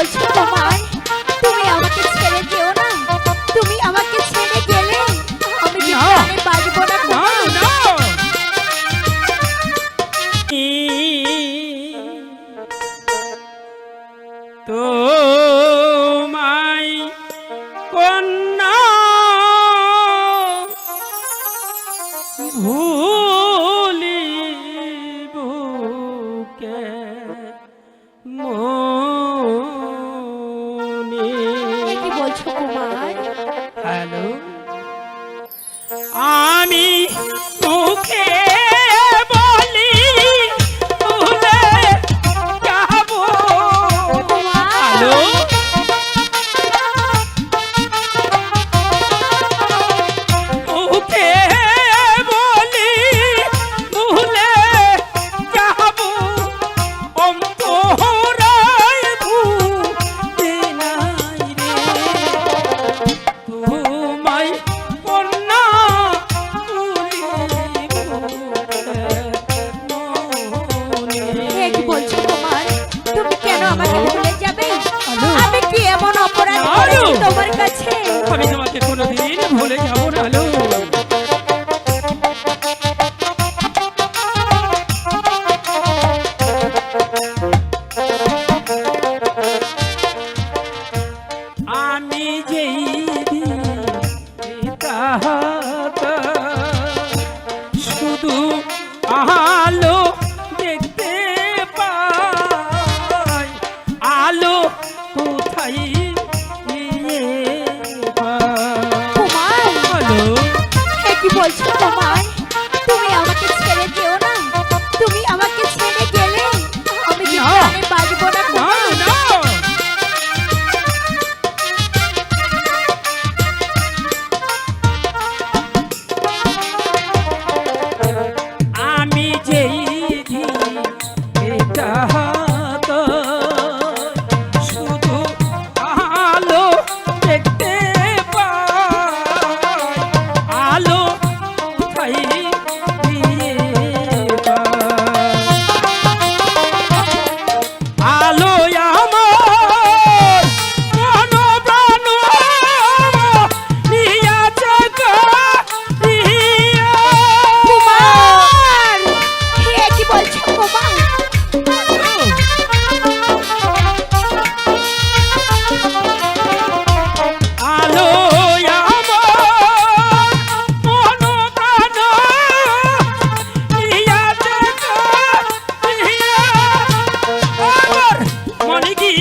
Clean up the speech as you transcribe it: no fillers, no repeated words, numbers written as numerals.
বলছো তোমার? তুমি আমাকে ছেড়ে যেও না। তুমি আমাকে ছেড়ে গেলে আমি যে প্রাণে বাঁচবো না কুমার। তোমায় কন্যা ভুলিব কে মনে। কি বলছো কুমার? হ্যালো, আমি মুখে বলি ভুলে যাব। হ্যালো, মুখে বলি ভুলে যাব, অন্তরায় ভুলে নাই রে তোমায় কন্যা ভুলিব মনে। কি বলছো কুমার? তুমি কেন আমাকে ভুলে যাবে? আমি কি এমন অপরাধ করেছি তোমার কাছে? আমি তোমাকে কোনোদিন ভুলে যাব না। হ্যালো, আমি যেই তাহাতা শুধু আলো দেখতে পাই, আলো কোথায় গিয়ে পাই। কুমার, হ্যালো, কি বলছো কুমার? তুমি আমাকে ছেড়ে যেও না। তুমি আমাকে ছেড়ে গেলে আমি যে প্রাণে বাঁচবো না না কুমার। না, আমি যেই তাহাতা শুধু আলো দেখতে পাই, আলো কোথায় গিয়ে পাই। আলো আমার মন প্রাণ নিয়াছে কারিয়া। কুমার, কি বলছো কুমার? আলো আমার মন প্রাণ নিয়াছে কারিয়া। আমার মনে কি